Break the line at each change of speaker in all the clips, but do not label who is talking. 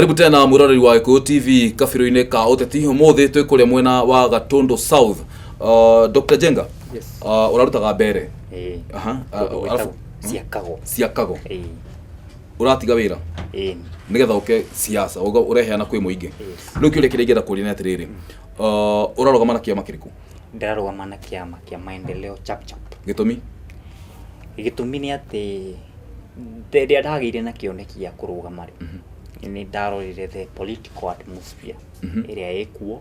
Karibu tena mwiroreri wa Gikuyu TV kabiro-inĩ ka ũteti. Ũmũthĩ twĩ kũrĩa mwena wa Gatundu South. Dr. Jenga,
yes.
Ũrarutaga mbere.
Alafu
Ciakago. Uratiga wĩra. Nĩgetha ũke siasa, ũreheana kwĩ mũingĩ. Rĩu kĩũria kĩrĩa ingĩenda kũũria nĩ atĩrĩrĩ. Ũrarũgama na kĩama kĩrĩkũ?
Ndarũgama na kĩama kĩa maendeleo chap.
Gĩtũmi?
Gĩtũmi nĩ atĩ rĩrĩa ndagĩire na kĩoneki gĩa kũrũgama rĩ, nĩ ndarorire the political atmosphere ĩrĩa ĩkuo,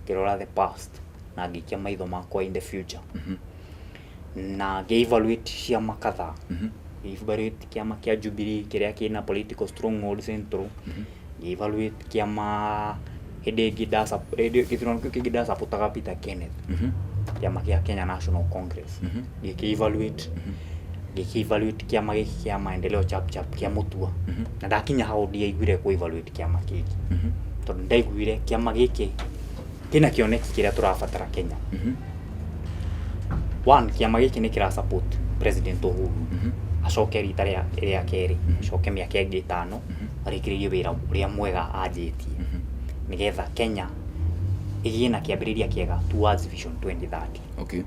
ngĩrora the past na ngĩikia maitho makwa in the future, na ngĩ-evaluate ciama kadhaa, ngĩ-evaluate kĩama kĩa Jubilee kĩrĩa kĩna political stronghold central, ngĩ-evaluate kĩama hĩndĩ gĩthurano kĩngĩ ndasapotaga Peter Kenneth, kĩama kĩa Kenya National Congress, ngĩ-evaluate kĩama gĩkĩ kĩa maendeleo chap kĩa Mutua, na ndakinya hau ndiaiguire ku-evaluate kĩama gĩkĩ, tondũ ndaiguire kĩama gĩkĩ kĩna kĩoneki kĩrĩa tũrabatara Kenya. One, kĩama gĩkĩ nĩ kĩra-support President Uhuru, acoke rita rĩa kerĩ, acoke mĩaka ĩngĩ 5, arĩkĩrĩrie wĩra ũrĩa mwega anjĩtie, nĩgetha Kenya ĩgĩe na kĩambĩrĩria kĩega towards Vision 2030.
Okay.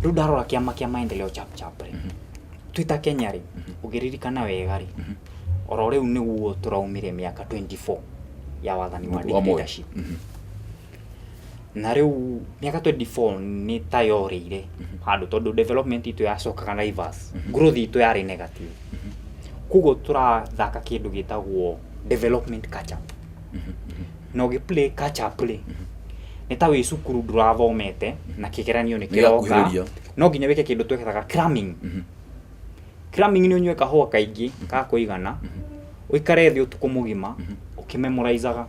Rĩu ndarora kĩama kĩa maendeleo chap rĩ, twĩta Kenya rĩ, ũngĩririkana wega rĩ, oro rĩu nĩguo tũraumire mĩaka 24 ya wathani wa dictatorship. Na rĩu mĩaka 24 nĩ ta yorĩire handũ, tondũ development itũ yacokaga na reverse, growth itũ yarĩ negative. Koguo tũrathaka kĩndũ gĩtagwo development catch up. Na ũgĩ-play catch up rĩ, nĩ ta wĩ cukuru ndũrathomete na kĩgeranio nĩ kĩroka, no nginya wĩke kĩndũ twĩkaga cramming. Cramming nĩ ũnyue kahũa kaingĩ ka kũigana, ũikare thĩ ũtukũ mũgima ũkĩmemorizaga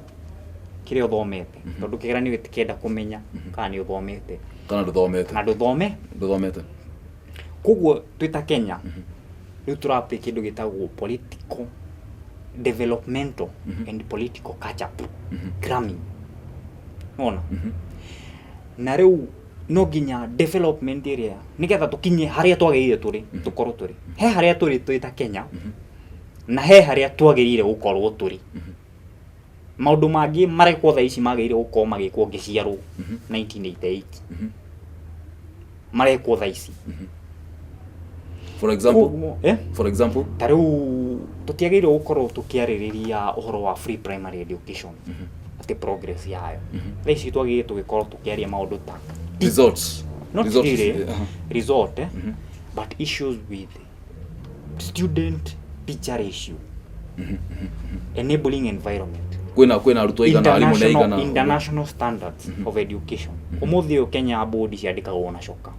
kĩrĩa ũthomete, tondũ kĩgeranio gĩtikĩenda kũmenya kana nĩ ũthomete
kana ndũthomete.
Koguo twĩta Kenya rĩu tũra-play kĩndũ gĩtagwo political developmental and political catch up, cramming. Ona na rĩu no nginya development area nĩgetha tũkinye harĩa twagĩrĩire tũkorwo tũrĩ, he harĩa tũrĩ twĩta Kenya, na he harĩa twagĩrĩire gũkorwo tũrĩ. Maũndũ mangĩ marekwo thaa ici magĩrĩire gũkorwo magĩkwo ngĩciarwo 1988, marekwo thaa ici.
For example,
ta rĩu tũtiagĩrĩire gũkorwo tũkĩarĩrĩria ũhoro wa free primary education, atĩ progress yayo. Thaa ici twagĩrĩire tũgĩkorwo tũkĩaria maũndũ ta
results,
not really result, but issues with student teacher ratio, enabling environment,
kwĩna arutwo aigana, arimũ nĩ aigana,
international standards of education. Ũmũthĩ ũyũ Kenya board ciandĩkagwo na coka,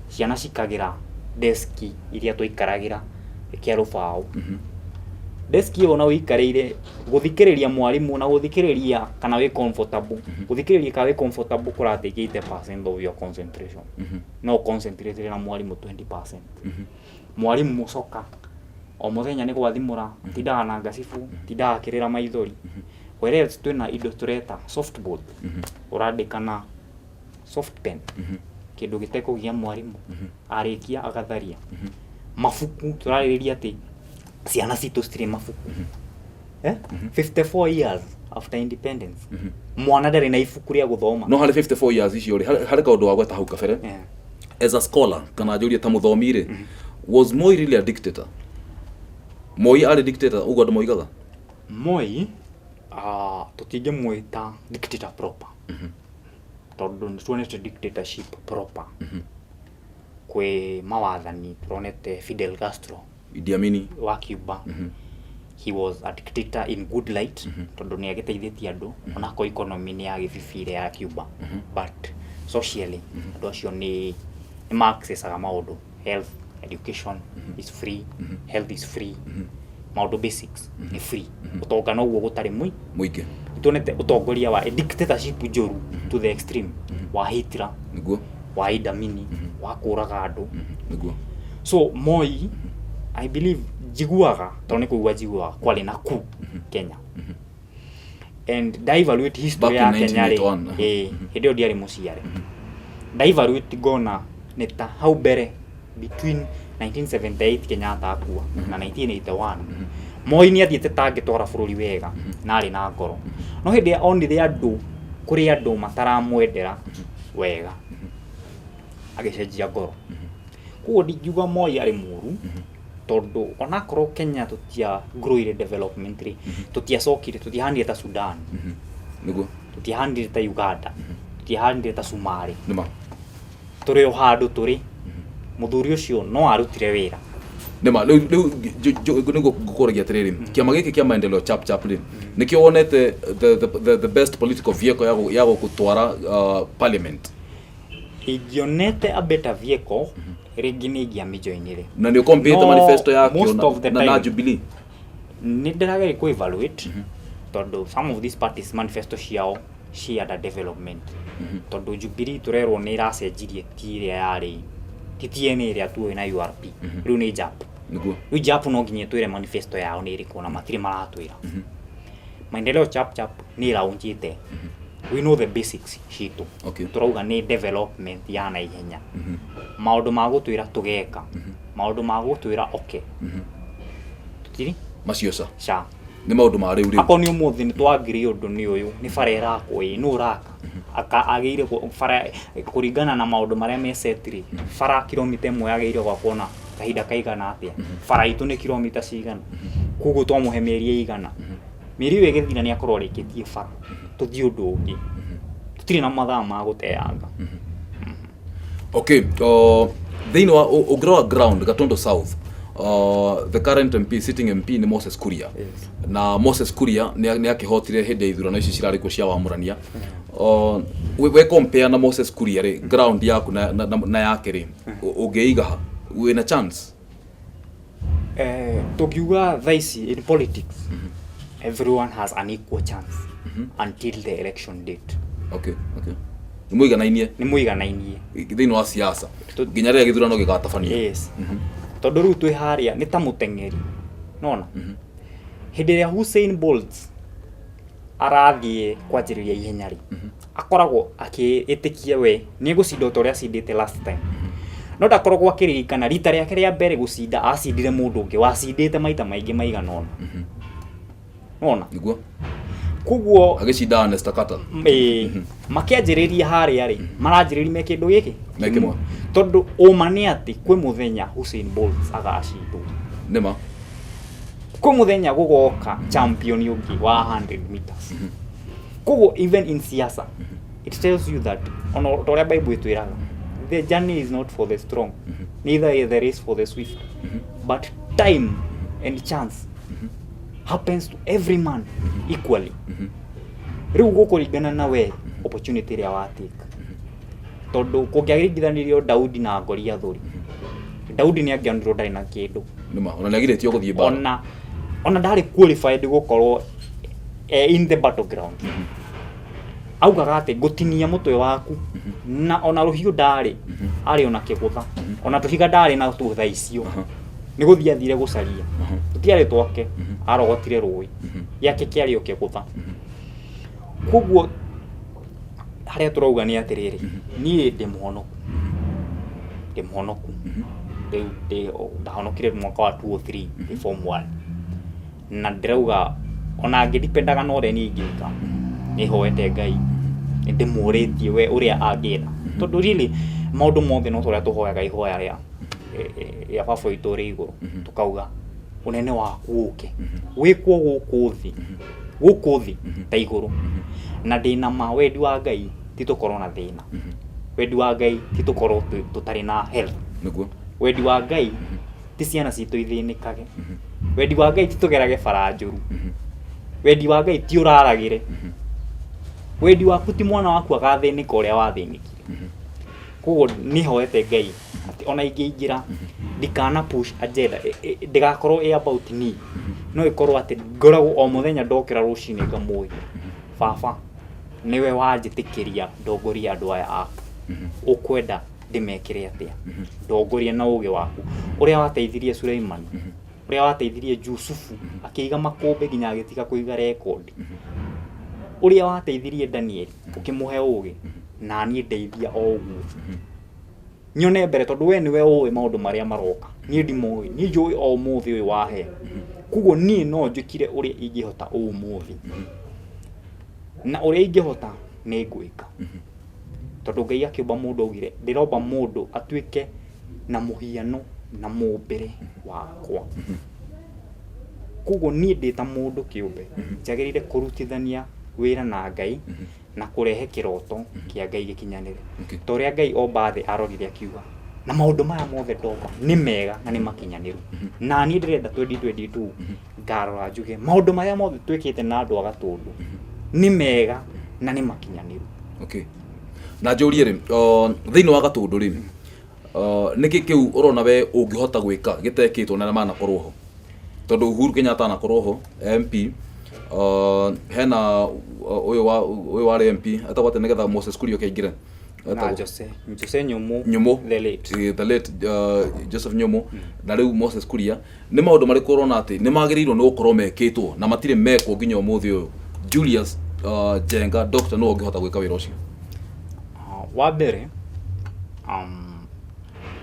ciana cikagĩra deski iria tũikaragĩra kĩa rũbaũ. Deski ĩyo na ũikarĩire gũthikĩrĩria mwarimũ na gũthikĩrĩria kana wĩ comfortable, gũthikĩrĩria kana wĩ comfortable kũratake 80% of your concentration, no concentrate na mwarimũ 20%. Mwarimũ coka o mũthenya nĩ gwathimũra, tindaga na ngacibu, tindaga akĩrĩra maithori. Whereas twĩna indo tũreta softboard, ũrandĩka na soft pen, kĩndũ gĩtekũgia mwarimũ, arĩkia agatharia. Mabuku tũrarĩrĩria atĩ ciana citũ citirĩ mabuku. 54 years after independence, mwana ndarĩ na ibuku rĩa gũthoma.
No harĩ 54 years icio rĩ, harĩ kaũndũ wa gweta hau kabere. As a scholar, kana njũrie ta mũthomi rĩ, was Moi really a dictator? Moi arĩ dictator, ũguo andũ moigaga?
Moi, tũtingĩmwĩta dictator proper, tondũ nĩtuonete dictatorship proper kwĩ mawathani. Turonete Fidel Castro,
Idi Amin
wa Cuba, he was a dictator in good light, tondũ nĩ agĩteithĩtie andũ, onako economy nĩ yagĩbibire ya Cuba, but socially andũ acio nĩ ma-accessaga maũndũ, health, education is free, health is free, maũndũ basics nĩ free. Ũtonga noguo gũtarĩ mũingĩ. Tuonete ũtongoria wa dictatorship njũru to the extreme, wa Hitler, wa Idi Amin, wa kũraga andũ. So Moi, I believe jiguaga, tondũ nĩ kũigua jiguaga kwarĩ na coup Kenya. And evaluate history ya Kenya rĩ, hĩndĩ ĩyo ndiarĩ mũciare. Evaluate ngona nĩ ta hau mbere between 1978 Kenyatta akua na 1981 Moi ni athiete tangĩtwara bũrũri wega na arĩ na ngoro no hĩndĩ onire andũ kũrĩ andũ mataramwendera wega agĩcenjia ngoro kuo ndingiuga Moi arĩ mũru tondũ onakorwo Kenya tutia growire development ri tutiacokire tutihandire ta Sudan
niguo
tutihandire ta Uganda tutihandire ta Somalia
nima
tũrĩ o handũ tũrĩ mũthuri ũcio no arutire wĩra
nima rĩu nĩngũkũragia atĩrĩrĩ kĩama gĩkĩ kĩa maendeleo chap rĩ nĩkĩo wonete the best political vehicle ya gũtwara parliament
ingionete a better vehicle rĩngĩ nĩ ingĩamĩjoini rĩ
na nĩ compete manifesto yakĩo na Jubilee
nĩ ndĩrageria ku evaluate tondũ some of these parties manifesto ciao cienda development tondũ Jubilee turerwo nĩ iracenjirie tirĩa yarĩ TTN ĩrĩa tuoĩ na URP rĩu nĩ JAP
niguo
rĩu JAP no nginya twĩre manifesto yao nĩ ĩrĩkũ na matirĩ maratwĩra maendeleo chap nĩ ĩraunjĩte we know the basics citũ turauga nĩ development ya na ihenya maũndũ ma gũtwĩra tũgeka maũndũ ma gũtwĩra okay tutiri
macio
ca
nĩ maũndũ ma rĩu
apo nĩ ũmũthĩ nĩ twagire ũndũ nĩ ũyũ nĩ bara ĩrakwo ĩ nũ raka agĩire bara kũringana na maũndũ marĩa me setri bara kilomita 1 agĩire gwa kuona kahinda kaigana atĩa bara itũ nĩ kilomita cigana kuguo twamũhe mĩeri igana mĩeri ĩyo ĩgĩthira nĩ akorwo rĩkĩtie bara tuthii ũndũ ũngĩ tutirĩ na mathaa ma gũteanga
okay thĩinĩ wa ũngĩrora ground Gatondo South the current MP sitting MP ni Moses Kuria na Moses Kuria nĩ akĩhotire hĩndĩ ya ithurano ici cirarĩ kuo cia wamũrania we compare na Moses Kuria rĩ ground yaku na yake rĩ ũngĩiga wĩna chance
tukiuga thaici in politics everyone has an equal chance until the election date
okay nĩ mũiganainie thĩinĩ wa siasa nginya rĩrĩa gĩthurano gĩgatabanio
yes tondũ rĩu twĩ harĩa nĩ ta mũteng'eri nona hĩndĩ ĩrĩa Usain Bolt arathiĩ kwanjĩrĩria ihenya rĩ akoragwo akĩĩtĩkia we nĩ gũcinda o ũrĩa acindĩte last time no ndakoragwo akĩririkana rita rĩake rĩa mbere gũcinda acindire mũndũ ũngĩ wacindĩte maita maingĩ maigana ũna nona
niguo
kuguo
agĩcinda Nesta Carter
makĩanjĩrĩria harĩa rĩ maranjĩrĩria me kĩndũ gĩkĩ
mekĩmwe
tondũ ũma nĩ atĩ kwĩ mũthenya Usain Bolt agacindwo
nĩma
kwĩ mũthenya gũgoka champion ũngĩ wa 100 meters kuguo even in siasa it tells you that on ũrĩa Bible ĩtwĩraga the journey is not for the strong neither is the race for the swift but time and chance happens to every man equally rĩu gũkũringana na we opportunity ĩrĩa watake tondũ kũngĩaringithanirio Daudi na Goliathuri Daudi nĩ angĩonirwo ndarĩ na kĩndũ
nĩma ona nĩagirĩtio gũthiĩ bara
ona ndarĩ qualified gũkorwo in the battleground augaga atĩ ngũtinia mũtwe waku na ona rũhiũ ndarĩ arĩ ona kĩgũtha ona tũhiga ndarĩ na tũtha icio nĩ gũthiĩ athire gũcaria tũtiarĩ twake arogotire rũĩ yake kĩarĩ o kĩgũtha kuguo harĩa turauga nĩ atĩrĩrĩ niĩ ndĩ mũhonoku rĩu ndahonokire mwaka wa 2003 form 1 na ndĩrauga ona ngĩdipendaga na ũrĩa niĩ ingĩka nĩ hoete Ngai ndĩmũrĩtie we ũrĩa angĩenda tondũ really maũndũ mothe no tũrĩa tũhoyaga ihoya rĩa baba witũ rĩ igũrũ tukauga ũnene waku ũke wĩkwo gũkũ thĩ ta igũrũ na ndĩna ma wendi wa Ngai ti tũkorwo na thĩna wendi wa Ngai ti tũkorwo tũtarĩ na health
nĩguo
wendi wa Ngai ti ciana citũ ithĩnĩkage wendi wa Ngai ti tũgerage bara njũru wendi wa Ngai ti ũraragĩre wendi waku ti mwana waku agathĩnĩka ũrĩa wathĩnĩkire koguo nĩ hoete Ngai atĩ ona ingĩingĩra ndikana push agenda ndigakorwo about me no ikorwo atĩ ngoragwo o mũthenya ndokĩra rũcinĩ ngamũĩ baba niwe wanjĩtĩkĩria ndongoria andũ aya aku ũkwenda ndĩmekĩre atĩa ndongoria na ũgĩ waku ũrĩa wateithirie Suleiman ũrĩa wateithirie Jusufu akĩiga makũmbĩ nginya agĩtiga kũiga rekondi ũrĩa wateithirie Daniel ũkĩmũhe ũgĩ na niĩ ndeithia o ũguo nyone mbere tondũ we niwe ũĩ maũndũ marĩa maroka niĩ ndimũĩ niĩ njũĩ o mũthĩ ũyũ wahe kugo niĩ no njĩkire ũrĩa ingĩhota ũmũthĩ na ũrĩa ingĩhota nĩ ngwĩka tondũ Ngai akĩũmba mũndũ augire ndĩromba mũndũ atuĩke na mũhiano na mũmbĩre wakwa kugo niĩ ndĩ ta mũndũ kĩũmbe njagĩrĩire kũrutithania wĩra na Ngai na kũrehe kĩroto kĩa Ngai gĩkinyanĩre ta ũrĩa Ngai omba thĩ arorire akiuga na maũndũ maya mothe ndomba nĩ mega na nĩ makinyanĩru na niĩ ndĩrenda 2022 ngarora njuge maũndũ maya mothe twĩkĩte na andũ a Gatũndũ nĩ mega na nĩ makinyanĩru.
Okay, na njũrie rĩ thĩinĩ wa Gatũndũ rĩ nĩkĩ kĩu ũrona we ũngĩhota gwĩka gĩtekĩtwo na manakorwo ho tondũ Uhuru Kenyatta anakorwo ho MP hena ũyũ wa MP atawate nĩgetha Moses Kuria kĩingire
na Jose Nyumo
the late Joseph Nyumo na rĩu Moses Kuria nĩ maũndũ marĩkũ ũrona atĩ nĩ magĩrĩirwo nĩ gũkorwo mekĩtwo na matirĩ mekwo nginya ũmũthĩ ũyũ Julius Njenga Dr. no ũngĩhota gwĩka wĩra ũcio?
Wa mbere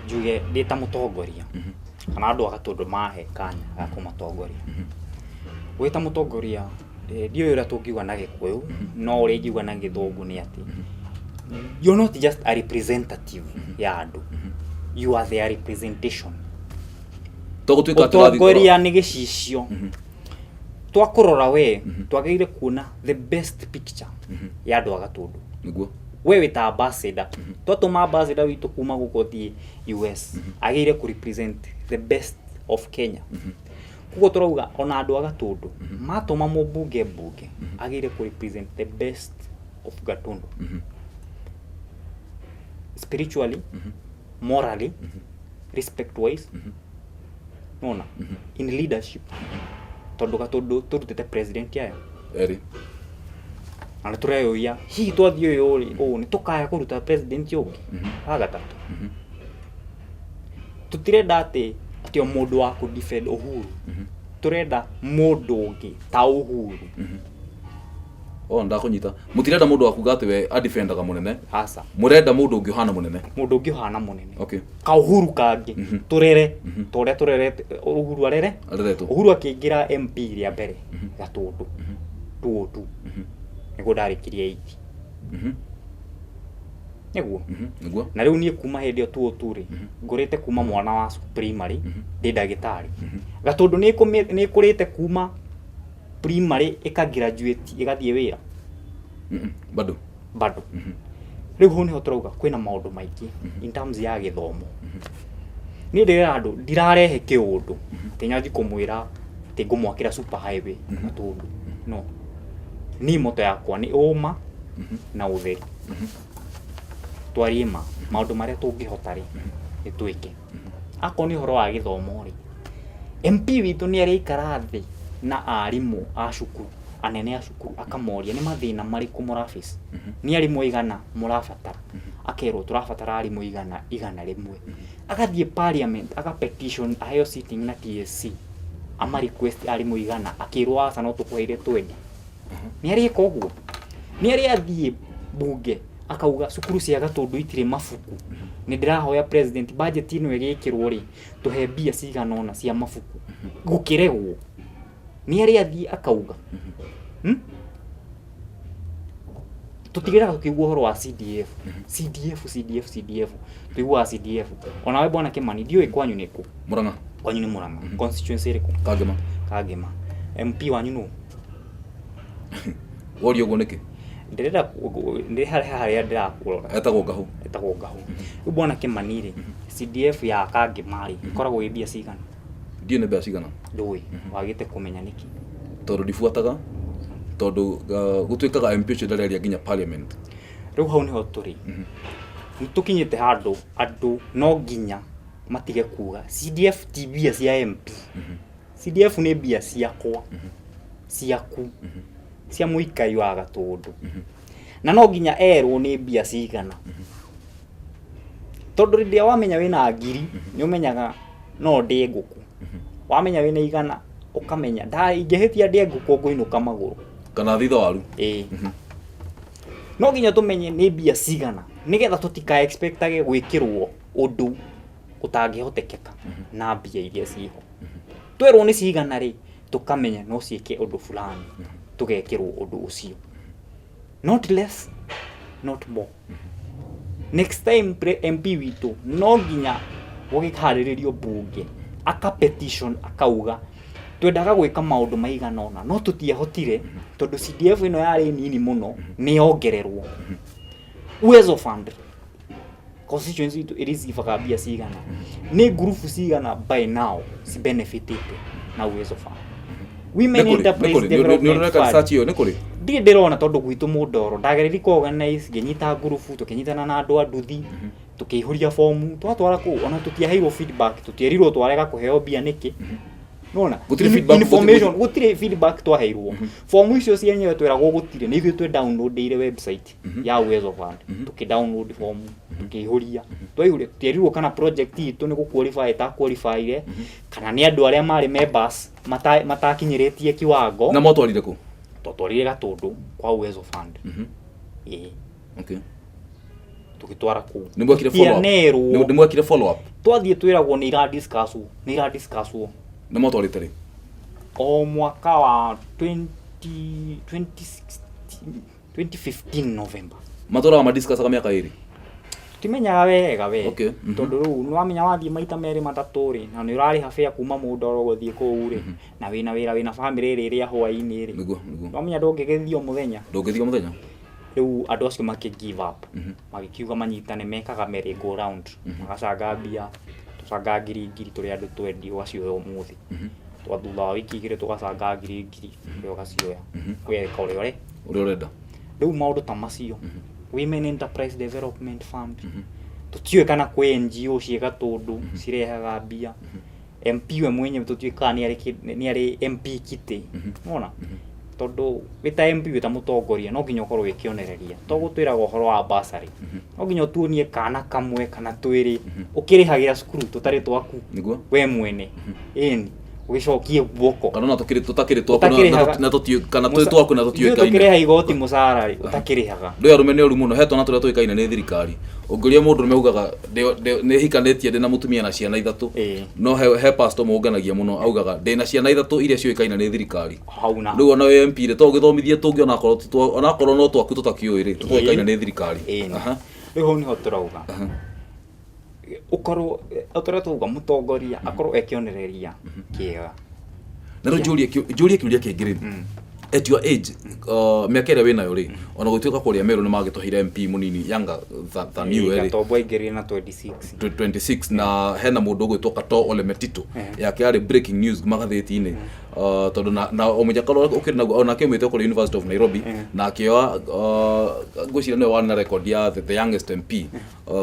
njuge ndĩ ta mũtongoria kana andũ a Gatũndũ mahe kanya ga kũmatongoria wĩ ta mũtongoria ndiũĩ ũrĩa tũngiuga na Gĩkũyũ no ũrĩa ingiuga na Gĩthũngũ nĩ atĩ you're not just a representative ya andũ you are their representation. Ũtongoria nĩ gĩcicio twakũrora we twagĩrĩire kuona the best picture ya andũ a Gatũndũ
nĩguo
we wita ambassador twatũma ambassador witũ kuma gũkũ thiĩ US agĩrĩire ku represent the best of Kenya kugo tũrauga ona andũ a Gatũndũ matũma mũmbunge agĩrĩire ku represent the best of Gatũndũ spiritually morally respect wise nona in leadership tondũ Gatũndũ tũrutĩte president yayo
eri
na tũreyoia hihi twathiĩ ũyũ nĩ tũkaya kũruta president ũngĩ wa gatatũ tũtirenda atĩ o mũndũ wa ku defend Uhuru tũrenda mũndũ ũngĩ ta Uhuru
ndakũnyita mũtirenda mũndũ wa kuga atĩ we a defendaga mũnene
aca
mũrenda mũndũ ũngĩ ũhana mũnene
okay ka Uhuru kangĩ tũrere tũrĩa tũrerete Uhuru Uhuru akĩingĩra MP rĩa mbere Gatũndũ tu nĩguo ndarĩkirie 8 nĩguo na rĩu niĩ kuma hĩndĩ ĩyo tu ngũrĩte kuma mwana wa primary ndĩ ndagĩtarĩ Gatũndũ nĩ kũrĩte kuma primary ĩka-graduate ĩgathiĩ wĩra bado rĩu ho nĩho tũrauga kwĩna maũndũ maingĩ in terms ya gĩthomo niĩ ndĩrera andũ ndirarehe kĩũndũ atĩ nyanji kũmwĩra atĩ ngũmwakĩra super highway Gatũndũ no ni moto yakwa nĩ ũma na ũtheri twarie maũndũ marĩa tũngĩhota rĩ nĩtwĩke akorwo nĩ ũhoro wa gĩthomo rĩ MP witũ nĩ arĩikara thĩ na arimũ a cukuru anene a cukuru akamoria nĩ mathĩna marĩkũ mũraface nĩ arimũ igana mũrabatara akerwo tũrabatara arimũ igana rĩmwe agathiĩ parliament aga petition aheo sitting na TSC ama request arimũ igana akĩrwo aca no tũkũheire 20 nĩ arĩka ũguo nĩ arĩ athiĩ bunge akauga cukuru cia Gatũndũ itirĩ mabuku nĩ ndĩrahoya president budget ĩno ĩgĩkĩrwo rĩ tũhe mbia cigana ona cia mabuku gũkĩregwo nĩ arĩ athiĩ akauga tũtigĩraga tũkĩigua ũhoro wa CDF tũiguaga CDF ona we bwana Kimani ndiũĩ kwanyu nĩ kũ kwanyu nĩ Murang'a constituency ĩrĩkũ Kangema MP wanyu nũ
worio ũguo nĩkĩ
ndĩrenda harĩa ndĩrakũrora
etagwo Ngahũ
rĩu bwana Kimani rĩ CDF ya Kangema rĩ ĩkoragwo ĩ mbia cigana
ndiĩ nĩ mbia cigana
ndũĩ wagĩte kũmenya nĩkĩ
tondũ ndibuataga tondũ gũtuĩkaga MP ũcio ndareria nginya parliament
rĩu hau nĩho tũrĩ nĩ tũkinyĩte handũ andũ no nginya matige kuga CDF ti mbia cia MP CDF nĩ mbia ciakwa ciaku cia mũikai wa Gatũndũ na no nginya erwo nĩ mbia cigana tondũ rĩrĩa wamenya wĩna ngiri nĩ ũmenyaga no ndĩ ngũkũ wamenya wĩna igana ũkamenya ingĩhĩtia ndĩ ngũkũ ngũinũka magũrũ
kana thitha waru
no nginya tũmenye nĩ mbia cigana nĩgetha tũtika expectage gwĩkĩrwo ũndũ ũtangĩhotekeka na mbia iria ciho twerwo nĩ cigana rĩ tukamenya no cieke undu fulani tugekirwo undu ucio, not less not more. Next time MP witu no nginya gugikhariririo bunge aka petition akauga twendaga gwika maundu maigana ona no tutiehotire tondu CDF ino yari nini muno ni yongererwo. Uwezo fund constituency to receive bia cigana ni group cigana by now si benefitite na Uwezo fund. Women Enterprise Development Fund ndi ndirona tondu gwitu mundoro ndagereri ko organize nginyita group tukinyitana na andu anduthi tukihuria form twatwara ku ona tutiaheirwo feedback tutierirwo twarega kuheo bia niki nona information gutire feedback twaheirwo form icio cienyewe twiragwo gutire ni ithu twe download ire website ya Uwezo Fund tukidownload form tukihuria twaihuri tierirwo kana project itu ni guqualify ta qualify kana ni andu aria mari members matakinyiretie kiwango
na motwarire ku
totwarire Gatundu kwa Uwezo Fund.
Okay,
tukitwara ku
nimwakire follow up
twathie twiragwo ni ira discuss
na motwarite ri
o mwaka wa 2015 November
matora ma discuss kama miaka iri
timenyaga wega we
okay
tondu riu no amenya wathie maita meri matatu ri na ni urari hafia kuma mundoro guthie ku ri na wina wira wina family ri ria hwaini ri no amenya ndongegethio muthenya riu andu acio maki give up magikiuga manyitane mekaga merry go round magacanga bia tucanga ngiri turi andu 20 wacio umuthi twathutha wa wiki igire tugacanga ngiri rio gacioya kweka uri
urenda
riu maundu ta macio Women Enterprise Development Fund tutiwe kana kwe NGO cie Gatundu cirehaga bia MP we mwenye tutiwika ni ari MP kite unaona tondu wita MP wita mutongoria no nginya ukorwo wikionereria to gutwiraga uhoro wa basari no nginya tuonie kana kamwe kana twiri ukirihagira cukuru tutari twaku we mwene eni ugicokie guoko
kana tutakiri twaku na tutiu kana twi twaku na tutiuikaine
tukiriha igoti musarari utakirihaga
ndo yarumene uri muno hetwa na turia tuikaine ni thirikari ungiria mundu meugaga ni hikanetie ndina mutumia na ciana ithatu no he pastor muunganagia muno augaga ndina ciana ithatu iria cioikaine ni thirikari hauna riu ona MP ri to githomithie tungi ona korwo no twaku tutakioi ri tuikaine ni thirikari
riu ni hoturauga ukorwo utora tuga mutongoria akorwo ekionereria kiega
na rujuria kiuria kingiri at your age miaka ira wina yo ri ona gutuika kuria meru ni magituhire MP munini younger than you ri
tombo ingiri na 26
na hena mundu gwitwo Kato Ole Metito yake ari breaking news magatheti-ini tondu na omujakalo ukiri na ona kemete kuri University of Nairobi na akioa gucira ni wana record ya the youngest MP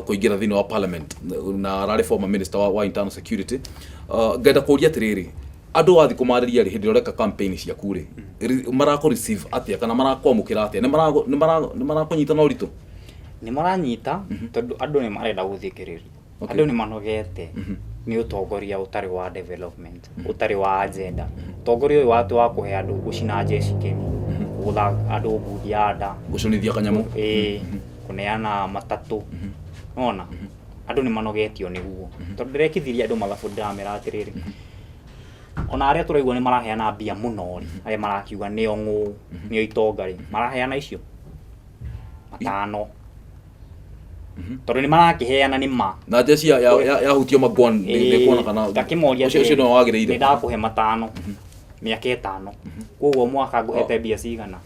kuingira thini wa parliament na arari former minister wa internal security ngenda kuria tiriri andu wathi kumariria ri hindi reka campaign cia kure marako receive atia kana marakwamukira atia ni marakunyita na uritu
ni maranyita tondu andu ni marenda guthikiriria andu ni manogete ni utongoria utari wa development utari wa agenda utongoria uyu watu wa kuhe andu gucina jeshi keni gutha andu budiada
gucunithia kanyamu
kuneana matatu ona andu ni manogetio niguo tondu ndirekithiria andu mathabu ndiramera atiriri ona aria turaigua ni maraheana bia muno ri aria marakiuga ni ongu ni itongari maraheana icio matano tondu ni marakiheana ni ma
na jeshi ya hutio magwan ni kuona kana
takimoria
ucio no wagireire
ni ndakuhe matano miaka 5 koguo mwaka nguhete bia cigana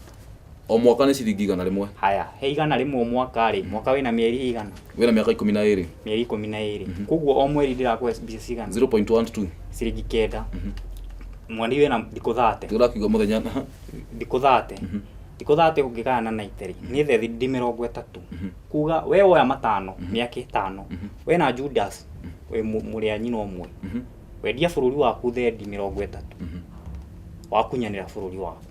o mwaka ni ciringi 100 rimwe
haya he 100 rimwe mwaka ri mwaka wina mieri 100
wina miaka 12
mieri 12 koguo o mweri ndirakuhe bia cigana
0.12
ciringi 9 mwani wina thikũ 30
turakiuga muthenya
thikũ 30 thikũ 30 ungikana na iteri ni thethi ndi 30 kuga we woya matano miaka 5 we na Judas we muri anyino omwe wendia bururi waku thendi 30 wakunyanira bururi waku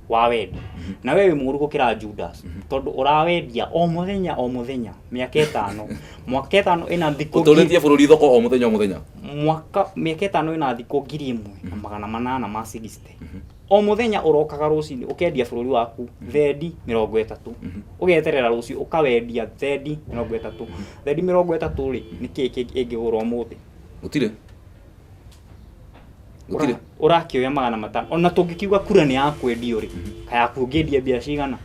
wa wendi na wewe muru gukira Judas tondu urawendia o muthenya miaka 5 mwaka 5 ina thikũ
uturetie bururi thoko o muthenya
mwaka miaka 5 ina thikũ 1,800 ma 60 o muthenya urokaga rucini ukendia bururi waku thendi 30 ugeterera ruci ukawendia thendi 30 thendi 30 ri niki ingigura umuthi
utire Gutire.
Urakioya 500 ona tungikiuga kura ni yakwendio ri kaya kungendia mbia cigana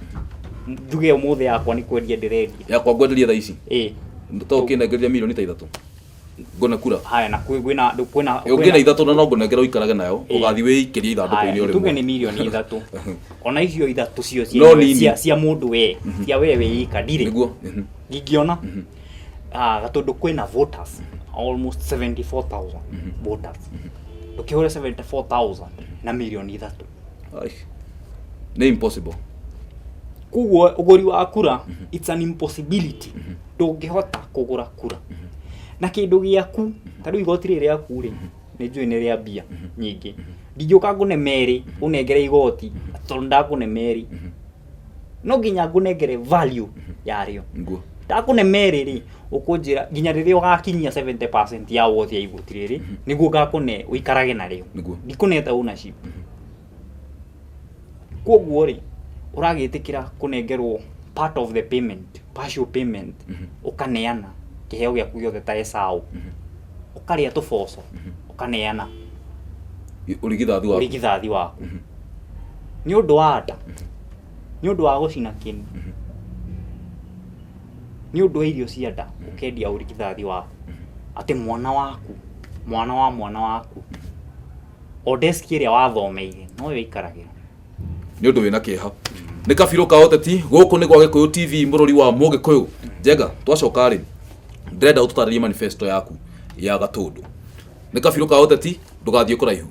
njuge umuthe yakwa ni kwendia ndirendia
yakwa ngwenderia thaa ici
to
kinengeria milioni ta 3 ngona kura
haya na kwina
ungena 3 na no ngonengera uikarage nayo ugathi wikiria ithanduku-ini uri
tuge ni milioni 3 ona icio 3 cio cia mundu we cia wewe ika ndire
niguo
ngingiona gatundu kwina voters almost 74,000 voters ukihora 74,000 na milioni 3
ai ni impossible
kugo uguri wa kura it's an impossibility ndungihota kugura kura na kindu giaku tadu igoti riri yaku ri ni njui ni ria mbia nyingi ndinjuka ngune meri unengere igoti tonda ngune meri no ginya ngunengere value yario
nguo
ndakune meri ri ukunjira ginya riria ugakinyia 70% ya wothi ya igoti riri niguo ngakune uikarage nario ndikuneta ownership koguo ri uragitikira kunengerwo part of the payment partial payment ukaneana kiheo giaku giothe ta esau ukaria tuboco ukaneana urigithathi waku ni undu wa nda ni undu wa gucina kini ni undu wa irio cia nda ukendia urigithathi waku ati mwana wa mwana waku odeski iria wathomeire no yo ikaragira
ni undu wina kiha ni kabiro ka uteti guku ni gwa Gikuyu TV mururi wa Mugikuyu Njenga twacoka ri ndenda ututaririe manifesto yaku ya Gatundu ni kabiro ka uteti ndugathie kuraihu